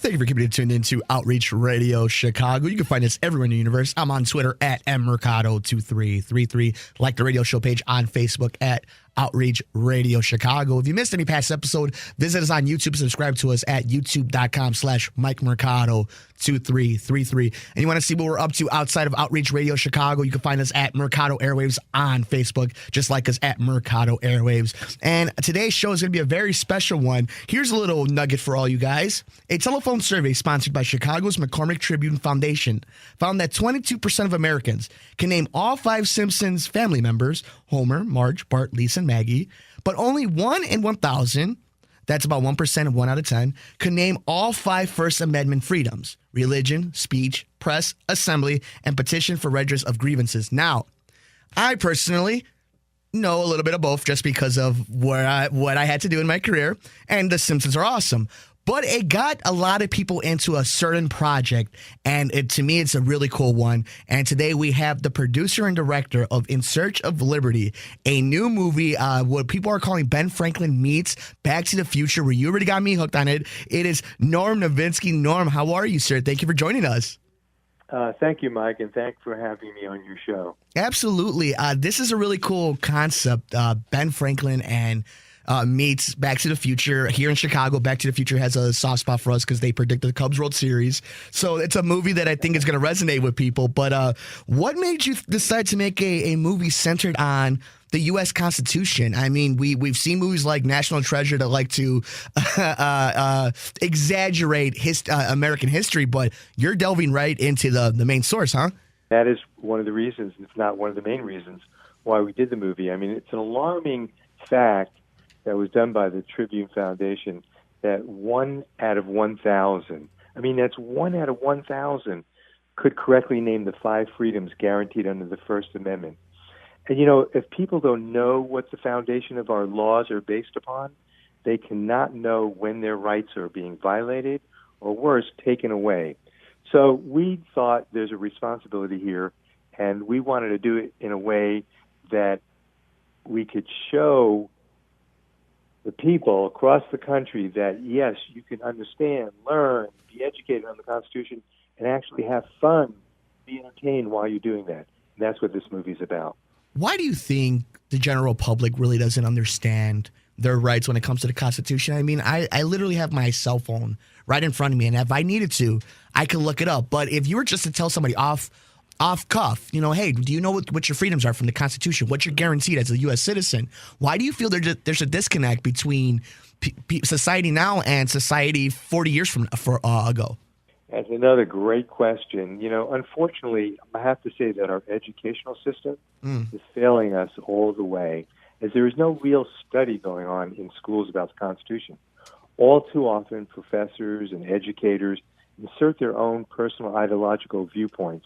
Thank you for keeping it tuned into Outreach Radio Chicago. You can find us everywhere in the universe. I'm on Twitter at mmercado2333. Like the radio show page on Facebook at Outreach Radio Chicago. If you missed any past episode, visit us on YouTube. Subscribe to us at youtube.com/Mike Mercado 2333. And you want to see what we're up to outside of Outreach Radio Chicago, you can find us at Mercado Airwaves on Facebook, just like us at Mercado Airwaves. And today's show is going to be a very special one. Here's a little nugget for all you guys. A telephone survey sponsored by Chicago's McCormick Tribune Foundation found that 22% of Americans can name all 5 Simpsons family members: Homer, Marge, Bart, Lisa, and Maggie, but only 1 in 1,000, that's about 1% of 1 out of 10, could name all 5 First Amendment freedoms: religion, speech, press, assembly, and petition for redress of grievances. Now, I personally know a little bit of both just because of what I had to do in my career, and The Simpsons are awesome. But it got a lot of people into a certain project, and to me, it's a really cool one. And today we have the producer and director of In Search of Liberty, a new movie, what people are calling Ben Franklin meets Back to the Future, where you already got me hooked on it. It is Norm Novitsky. Norm, how are you, sir? Thank you for joining us. Thank you, Mike, and thanks for having me on your show. Absolutely. This is a really cool concept. Ben Franklin and meets Back to the Future. Here in Chicago, Back to the Future has a soft spot for us because they predicted the Cubs World Series. So it's a movie that I think is going to resonate with people. But what made you decide to make a movie centered on the U.S. Constitution? I mean, we've seen movies like National Treasure that like to exaggerate American history, but you're delving right into the main source, huh? That is one of the reasons, if not one of the main reasons, why we did the movie. I mean, it's an alarming fact that was done by the Tribune Foundation that 1 out of 1,000, I mean, that's 1 out of 1,000 could correctly name the 5 freedoms guaranteed under the First Amendment. And, you know, if people don't know what the foundation of our laws are based upon, they cannot know when their rights are being violated or, worse, taken away. So we thought there's a responsibility here, and we wanted to do it in a way that we could show the people across the country that, yes, you can understand, learn, be educated on the Constitution, and actually have fun, be entertained while you're doing that. And that's what this movie's about. Why do you think the general public really doesn't understand their rights when it comes to the Constitution? I mean, I literally have my cell phone right in front of me, and if I needed to, I could look it up. But if you were just to tell somebody off cuff, you know, hey, do you know what your freedoms are from the Constitution? What you're guaranteed as a U.S. citizen? Why do you feel there's a disconnect between society now and society 40 years ago? That's another great question. You know, unfortunately, I have to say that our educational system is failing us all the way, as there is no real study going on in schools about the Constitution. All too often, professors and educators insert their own personal ideological viewpoints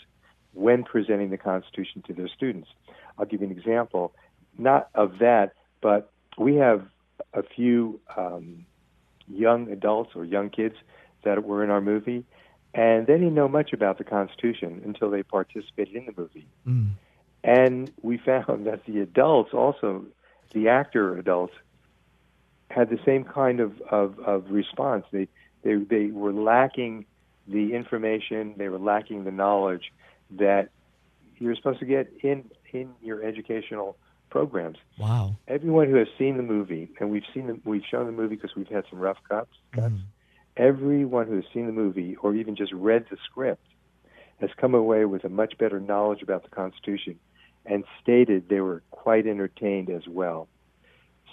when presenting the Constitution to their students. I'll give you an example, not of that, but we have a few young adults or young kids that were in our movie, and they didn't know much about the Constitution until they participated in the movie. And we found that the adults also, the actor adults, had the same kind of response. They were lacking the information, they were lacking the knowledge that you're supposed to get in your educational programs. Wow! Everyone who has seen the movie, and we've shown the movie because we've had some rough cuts. Everyone who has seen the movie or even just read the script has come away with a much better knowledge about the Constitution, and stated they were quite entertained as well.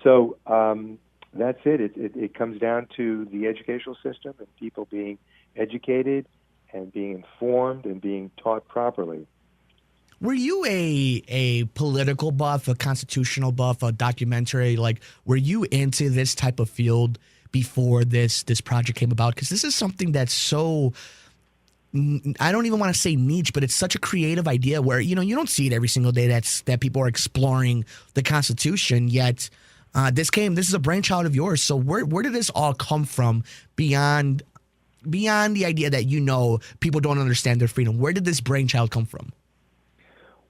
So that's it. It comes down to the educational system and people being educated and being informed and being taught properly. Were you a political buff, a constitutional buff, a documentary? Like, were you into this type of field before this project came about? Because this is something that's so, I don't even want to say niche, but it's such a creative idea where, you know, you don't see it every single day that people are exploring the Constitution, yet this is a brainchild of yours. So where did this all come from beyond the idea that, you know, people don't understand their freedom? Where did this brainchild come from?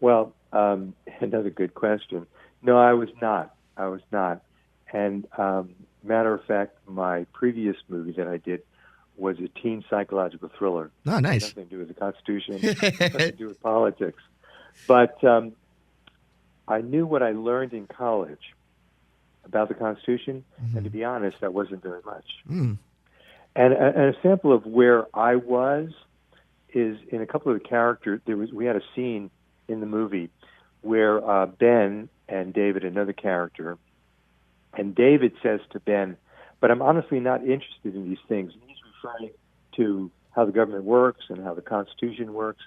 Well, another good question. No, I was not. And matter of fact, my previous movie that I did was a teen psychological thriller. Oh, nice. Nothing to do with the Constitution, nothing to do with politics. But I knew what I learned in college about the Constitution, and to be honest, that wasn't very much. And a sample of where I was is in a couple of the characters. We had a scene in the movie where Ben and David, another character, and David says to Ben, "But I'm honestly not interested in these things." And he's referring to how the government works and how the Constitution works.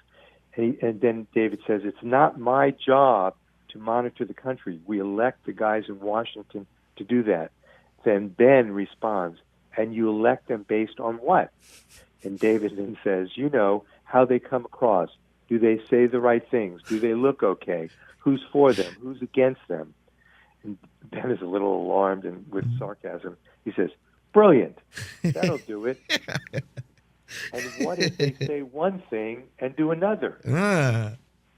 And then David says, "It's not my job to monitor the country. We elect the guys in Washington to do that." Then Ben responds, "And you elect them based on what?" And David then says, "You know, how they come across. Do they say the right things? Do they look okay? Who's for them? Who's against them?" And Ben is a little alarmed and with sarcasm. He says, "Brilliant. That'll do it." And what if they say one thing and do another?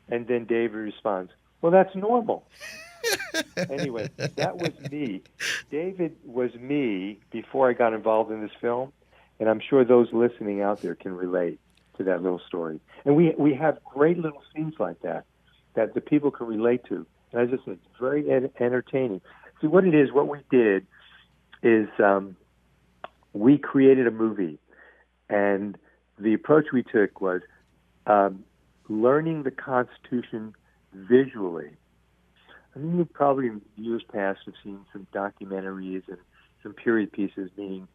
And then David responds, "Well, that's normal." Anyway, that was me. David was me before I got involved in this film, and I'm sure those listening out there can relate to that little story. And we have great little scenes like that the people can relate to. And as I said, it's very entertaining. See, what we did is we created a movie, and the approach we took was learning the Constitution visually. I mean, you probably in years past have seen some documentaries and some period pieces, meaning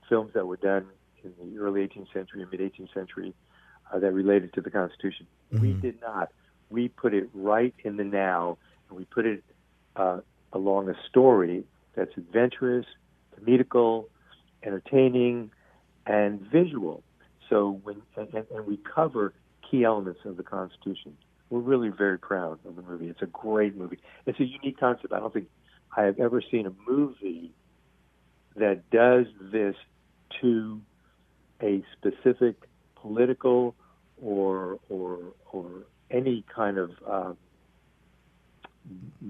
films that were done in the early 18th century and mid-18th century that related to the Constitution. We did not. We put it right in the now, and we put it along a story that's adventurous, comedical, entertaining, and visual. So and we cover key elements of the Constitution. We're really very proud of the movie. It's a great movie. It's a unique concept. I don't think I have ever seen a movie that does this to a specific political or any kind of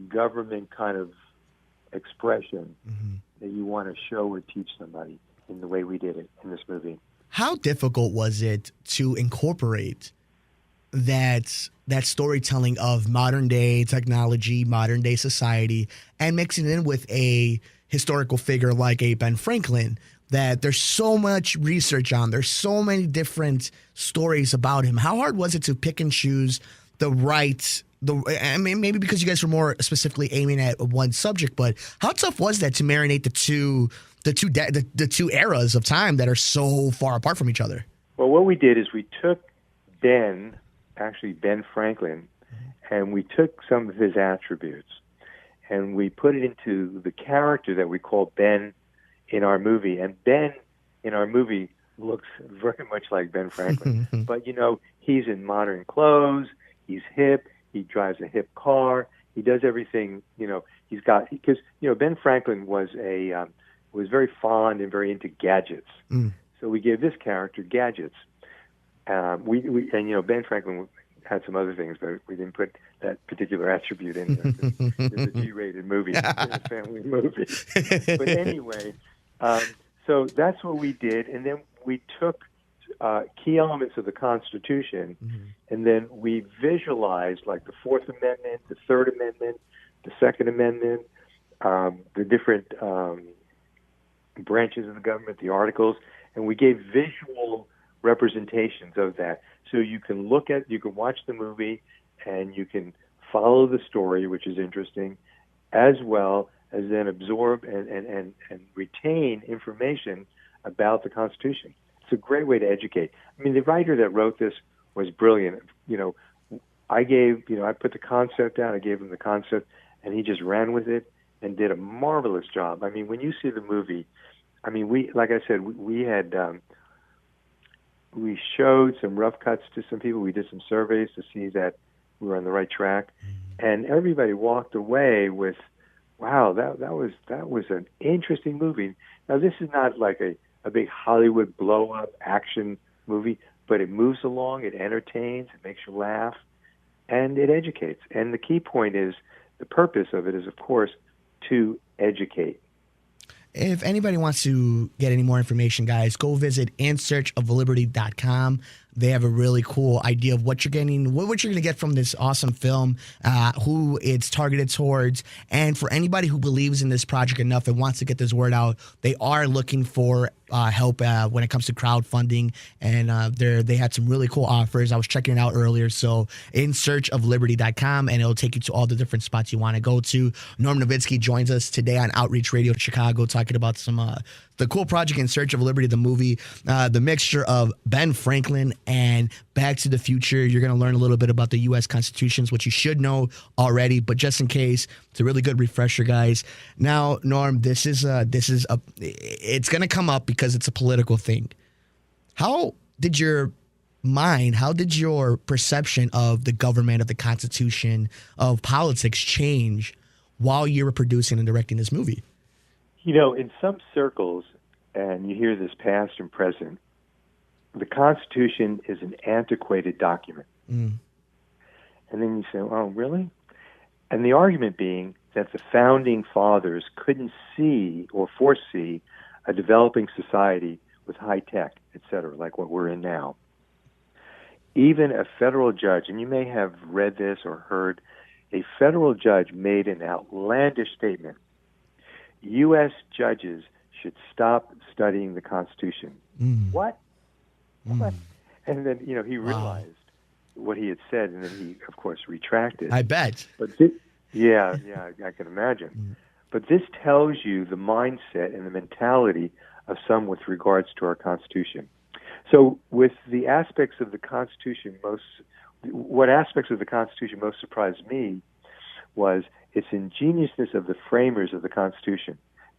government kind of expression that you want to show or teach somebody in the way we did it in this movie. How difficult was it to incorporate that storytelling of modern day technology, modern day society, and mixing it in with a historical figure like a Ben Franklin that there's so much research on, there's so many different stories about him? How hard was it to pick and choose I mean, maybe because you guys were more specifically aiming at one subject, but how tough was that to marinate the two eras of time that are so far apart from each other? Well, what we did is we took Ben Franklin, and we took some of his attributes, and we put it into the character that we call Ben in our movie. And Ben in our movie looks very much like Ben Franklin. But, he's in modern clothes, he's hip, he drives a hip car, he does everything, because Ben Franklin was was very fond and very into gadgets. So we gave this character gadgets. Ben Franklin had some other things, but we didn't put that particular attribute in there. It's a G-rated movie, it's a family movie. But anyway, so that's what we did, and then we took key elements of the Constitution, and then we visualized like the Fourth Amendment, the Third Amendment, the Second Amendment, the different branches of the government, the articles, and we gave visual representations of that. So you can watch the movie and you can follow the story, which is interesting, as well as then absorb and retain information about the Constitution. It's a great way to educate. I mean, the writer that wrote this was brilliant. I put the concept down, I gave him the concept, and he just ran with it and did a marvelous job. I mean, when you see the movie, I mean, we had we showed some rough cuts to some people. We did some surveys to see that we were on the right track, and everybody walked away with, "Wow, that was an interesting movie." Now, this is not like a big Hollywood blow-up action movie, but it moves along, it entertains, it makes you laugh, and it educates. And the key point is, the purpose of it is, of course, to educate. If anybody wants to get any more information, guys, go visit insearchofliberty.com. They have a really cool idea of what you're getting, what you're going to get from this awesome film, who it's targeted towards. And for anybody who believes in this project enough and wants to get this word out, they are looking for help when it comes to crowdfunding. And they had some really cool offers. I was checking it out earlier. So insearchofliberty.com, and it'll take you to all the different spots you want to go to. Norm Novitsky joins us today on Outreach Radio Chicago talking about some the cool project In Search of Liberty, the movie, the mixture of Ben Franklin and Back to the Future. You're going to learn a little bit about the U.S. Constitutions, which you should know already, but just in case, it's a really good refresher, guys. Now, Norm, it's going to come up because it's a political thing. How did your perception of the government, of the Constitution, of politics change while you were producing and directing this movie? You know, in some circles, and you hear this past and present, the Constitution is an antiquated document. And then you say, oh, really? And the argument being that the founding fathers couldn't see or foresee a developing society with high tech, et cetera, like what we're in now. Even a federal judge, and you may have read this or heard, a federal judge made an outlandish statement. U.S. judges should stop studying the Constitution. What? What? And then, you know, he realized what he had said, and then he, of course, retracted. I bet. But I can imagine. But this tells you the mindset and the mentality of some with regards to our Constitution. So with the aspects of the Constitution what aspects of the Constitution most surprised me was its ingeniousness of the framers of the Constitution,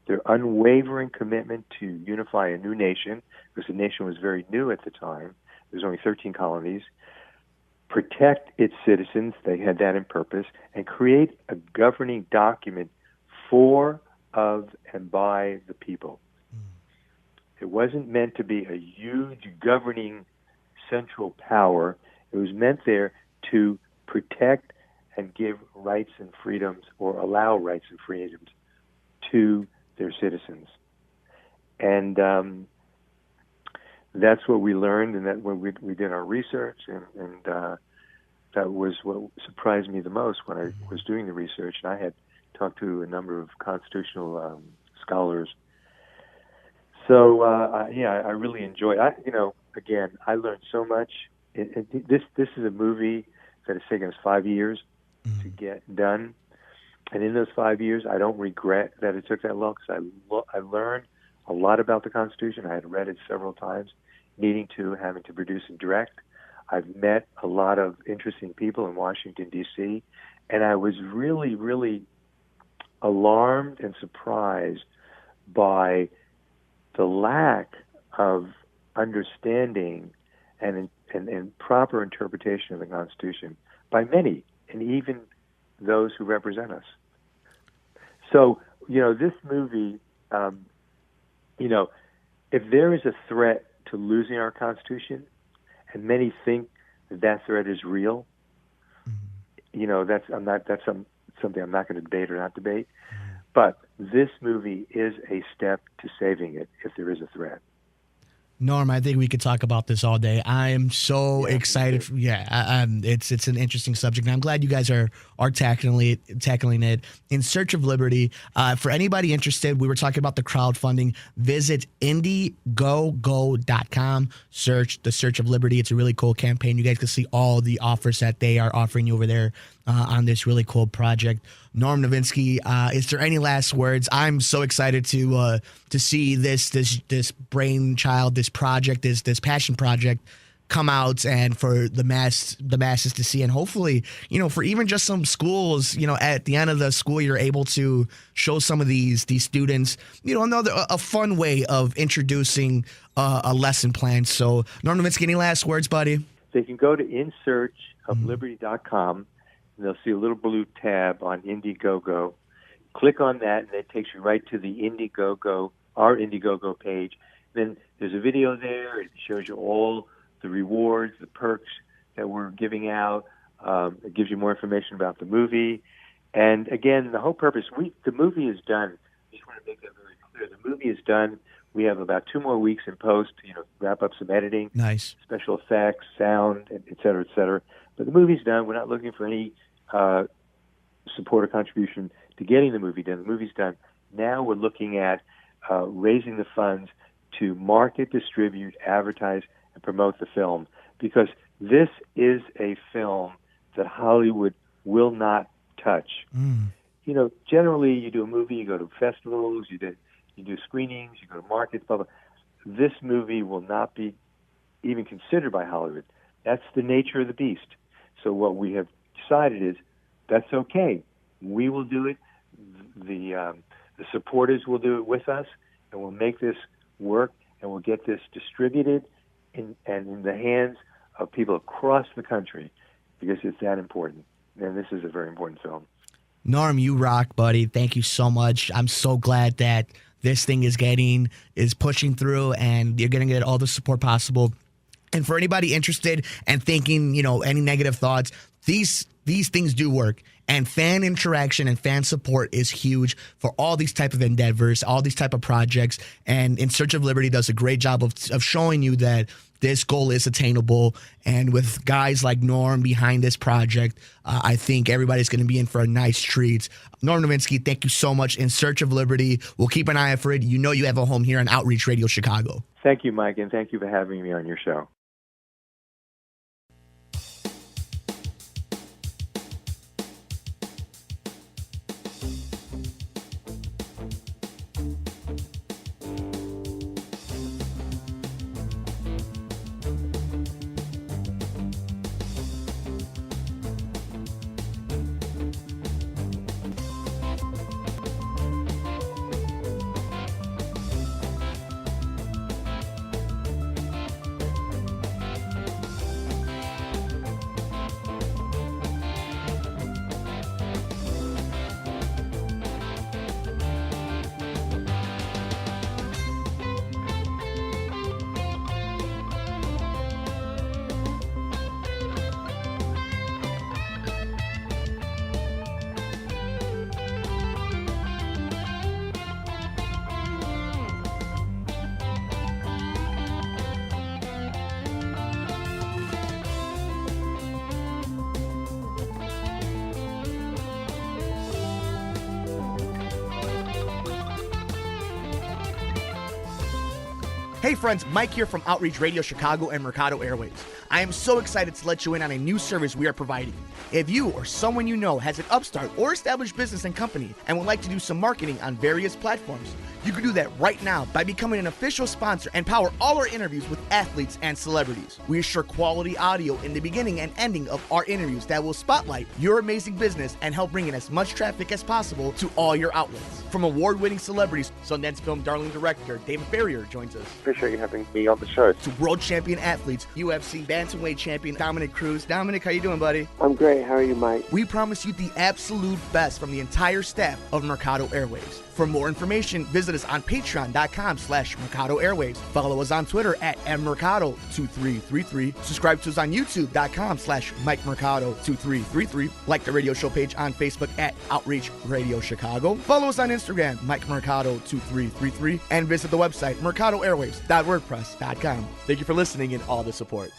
their unwavering commitment to unify a new nation, because the nation was very new at the time. There was only 13 colonies. Protect its citizens, they had that in purpose, and create a governing document for, of, and by the people. It wasn't meant to be a huge governing central power. It was meant there to protect and give rights and freedoms, or allow rights and freedoms to their citizens. And that's what we learned, and that when we did our research, and that was what surprised me the most when I was doing the research. And I had talked to a number of constitutional scholars. So I really enjoyed. Again, I learned so much. This is a movie that has taken us 5 years to get done, and in those 5 years, I don't regret that it took that long, because I learned a lot about the Constitution. I had read it several times, having to produce and direct. I've met a lot of interesting people in Washington, D.C., and I was really, really alarmed and surprised by the lack of understanding and proper interpretation of the Constitution by many, and even those who represent us. So, this movie, if there is a threat to losing our Constitution, and many think that threat is real, that's something I'm not going to debate or not debate. But this movie is a step to saving it if there is a threat. Norm, I think we could talk about this all day. I am so excited. It's an interesting subject, and I'm glad you guys are tackling it. In Search of Liberty. For anybody interested, we were talking about the crowdfunding. Visit Indiegogo.com. Search the Search of Liberty. It's a really cool campaign. You guys can see all the offers that they are offering you over there on this really cool project. Norm Novitsky, is there any last words? I'm so excited to see this brainchild, this project, this passion project come out, and for the masses to see, and hopefully, for even just some schools, at the end of the school year, able to show some of these students, a fun way of introducing a lesson plan. So, Norm Novitsky, any last words, buddy? They can go to insearchofliberty.com. And they'll see a little blue tab on Indiegogo. Click on that, and it takes you right to the our Indiegogo page. Then there's a video there. It shows you all the rewards, the perks that we're giving out. It gives you more information about the movie. And again, the whole purpose, the movie is done. I just want to make that very clear. The movie is done. We have about 2 more weeks in post, wrap up some editing, Nice. special effects, sound, et cetera, et cetera. But the movie's done. We're not looking for any support or contribution to getting the movie done. The movie's done. Now we're looking at raising the funds to market, distribute, advertise, and promote the film, because this is a film that Hollywood will not touch. Generally you do a movie, you go to festivals, you do screenings, you go to markets, blah, blah. This movie will not be even considered by Hollywood. That's the nature of the beast. So what we have decided is that's okay. We will do it. The supporters will do it with us, and we'll make this work, and we'll get this distributed in the hands of people across the country, because it's that important. And this is a very important film. Norm, you rock, buddy. Thank you so much. I'm so glad that this thing is pushing through, and you're going to get all the support possible. And for anybody interested and thinking, any negative thoughts, these things do work. And fan interaction and fan support is huge for all these type of endeavors, all these type of projects. And In Search of Liberty does a great job of showing you that this goal is attainable. And with guys like Norm behind this project, I think everybody's going to be in for a nice treat. Norm Novitsky, thank you so much. In Search of Liberty, we'll keep an eye out for it. You have a home here on Outreach Radio Chicago. Thank you, Mike, and thank you for having me on your show. Hey friends, Mike here from Outreach Radio Chicago and Mercado Airways. I am so excited to let you in on a new service we are providing. If you or someone you know has an upstart or established business and company and would like to do some marketing on various platforms, you can do that right now by becoming an official sponsor and power all our interviews with athletes and celebrities. We assure quality audio in the beginning and ending of our interviews that will spotlight your amazing business and help bring in as much traffic as possible to all your outlets. From award-winning celebrities, Sundance Film Darling director David Farrier joins us. Appreciate you having me on the show. To world champion athletes, UFC bantamweight champion Dominic Cruz. Dominic, how you doing, buddy? I'm great. How are you, Mike? We promise you the absolute best from the entire staff of Mercado Airways. For more information, visit us on patreon.com/Mercado Airways. Follow us on Twitter at mmercado2333. Subscribe to us on youtube.com/MikeMercado2333. Like the radio show page on Facebook at Outreach Radio Chicago. Follow us on Instagram, MikeMercado2333. And visit the website, mercadoairways.wordpress.com. Thank you for listening and all the support.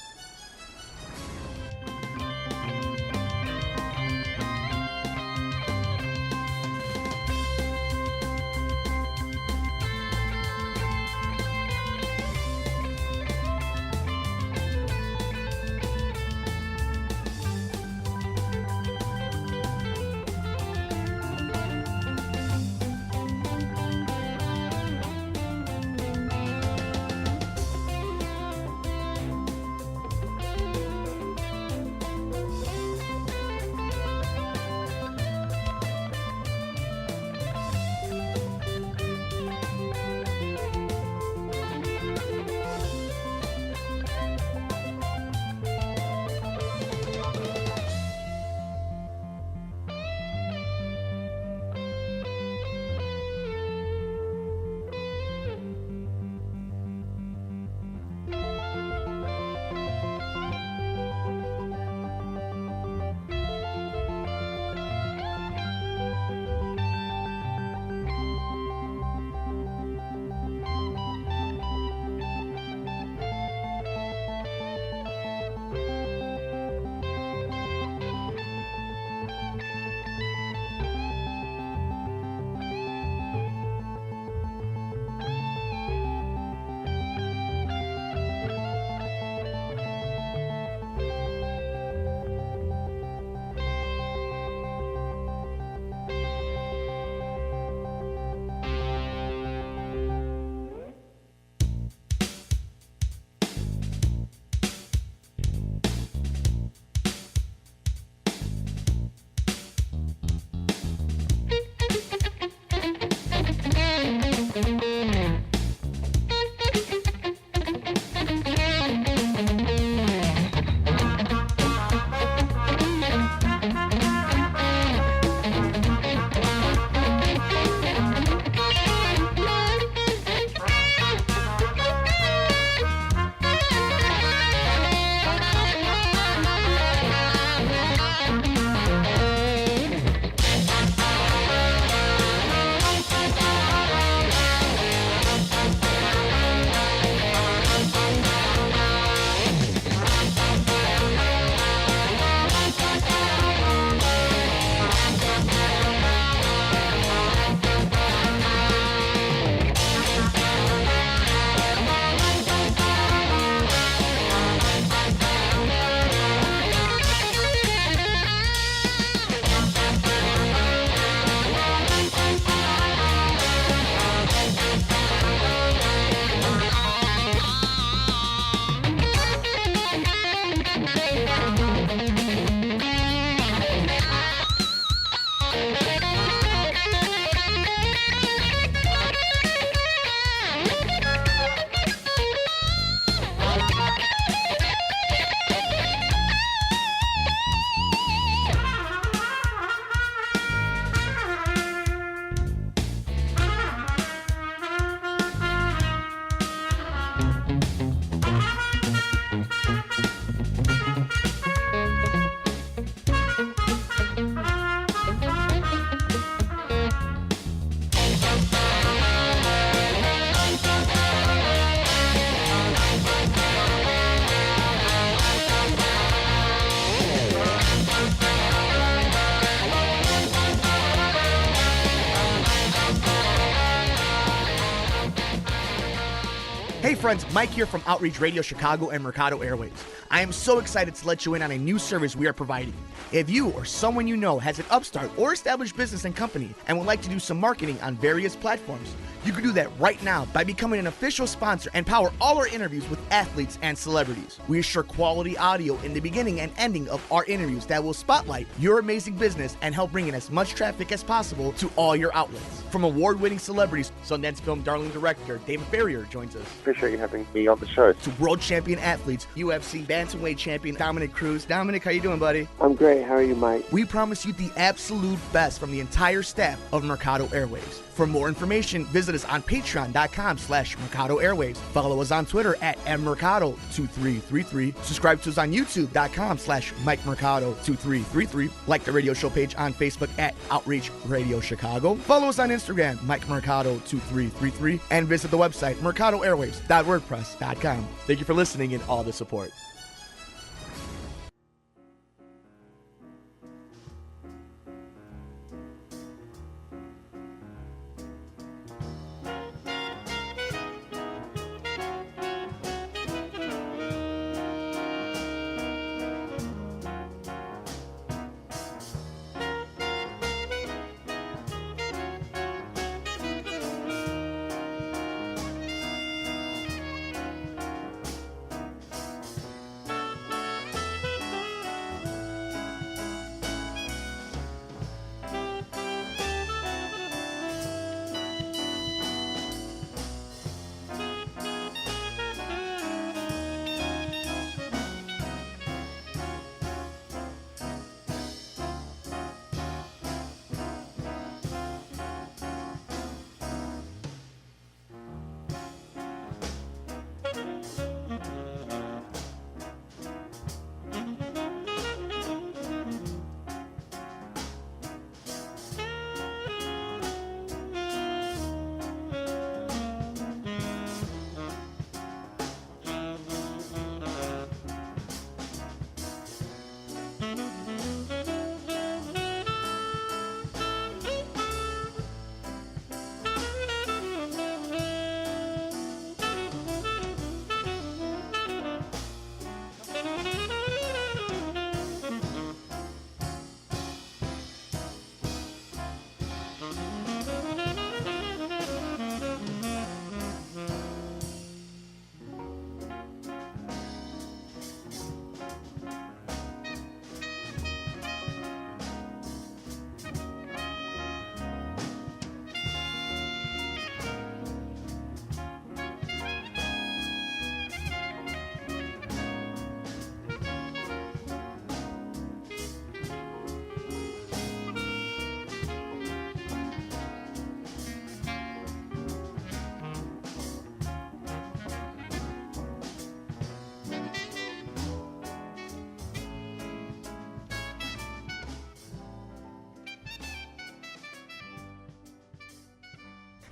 Hey friends, Mike here from Outreach Radio Chicago and Mercado Airways. I am so excited to let you in on a new service we are providing. If you or someone you know has an upstart or established business and company and would like to do some marketing on various platforms, you can do that right now by becoming an official sponsor and power all our interviews with athletes and celebrities. We assure quality audio in the beginning and ending of our interviews that will spotlight your amazing business and help bring in as much traffic as possible to all your outlets. From award-winning celebrities, Sundance Film Darling director David Farrier joins us. Appreciate you having me on the show. To world champion athletes, UFC bantamweight champion Dominic Cruz. Dominic, how you doing, buddy? I'm great. How are you, Mike? We promise you the absolute best from the entire staff of Mercado Airways. For more information, visit us on patreon.com/Mercado Airways. Follow us on Twitter at mmercado2333. Subscribe to us on youtube.com/MikeMercado2333. Like the radio show page on Facebook at Outreach Radio Chicago. Follow us on Instagram, MikeMercado2333. And visit the website, mercadoairways.wordpress.com. Thank you for listening and all the support.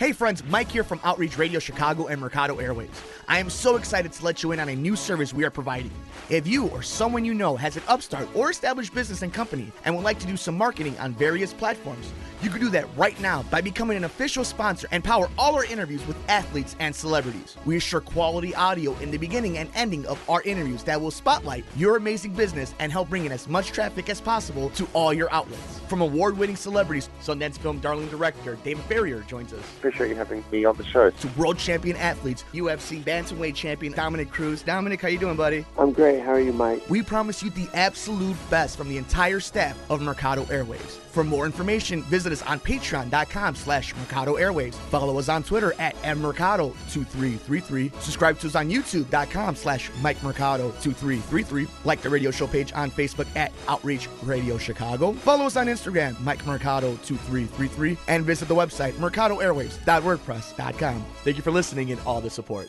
Hey friends, Mike here from Outreach Radio Chicago and Mercado Airways. I am so excited to let you in on a new service we are providing. If you or someone you know has an upstart or established business and company and would like to do some marketing on various platforms, you can do that right now by becoming an official sponsor and power all our interviews with athletes and celebrities. We assure quality audio in the beginning and ending of our interviews that will spotlight your amazing business and help bring in as much traffic as possible to all your outlets. From award-winning celebrities, Sundance Film Darling director David Farrier joins us. Appreciate you having me on the show. To world champion athletes, UFC bantamweight champion Dominic Cruz. Dominic, how you doing, buddy? I'm great. How are you, Mike? We promise you the absolute best from the entire staff of Mercado Airways. For more information, visit us on patreon.com/Mercado Airways. Follow us on Twitter at mmercado2333. Subscribe to us on youtube.com/MikeMercado2333. Like the radio show page on Facebook at Outreach Radio Chicago. Follow us on Instagram, MikeMercado2333. And visit the website, mercadoairways.wordpress.com. Thank you for listening and all the support.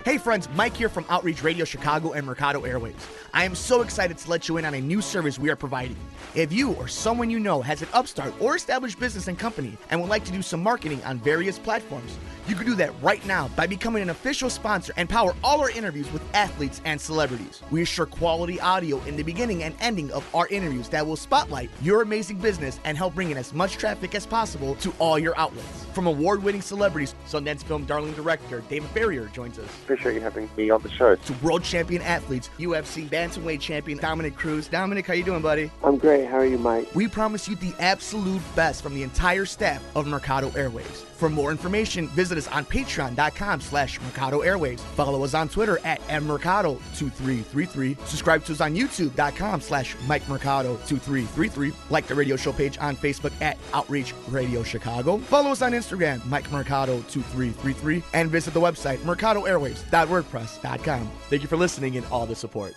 Hey friends, Mike here from Outreach Radio Chicago and Mercado Airwaves. I am so excited to let you in on a new service we are providing. If you or someone you know has an upstart or established business and company and would like to do some marketing on various platforms, you can do that right now by becoming an official sponsor and power all our interviews with athletes and celebrities. We assure quality audio in the beginning and ending of our interviews that will spotlight your amazing business and help bring in as much traffic as possible to all your outlets. From award-winning celebrities, Sundance Film Darling director David Farrier joins us. Appreciate you having me on the show. To world champion athletes, UFC bantamweight champion Dominic Cruz. Dominic, how you doing, buddy? I'm great. How are you, Mike? We promise you the absolute best from the entire staff of Mercado Airwaves. For more information, visit us on patreon.com/Mercado Airwaves. Follow us on Twitter at mmercado2333. Subscribe to us on youtube.com/MikeMercado2333. Like the radio show page on Facebook at Outreach Radio Chicago. Follow us on Instagram, MikeMercado2333. And visit the website, mercadoairwaves.wordpress.com. Thank you for listening and all the support.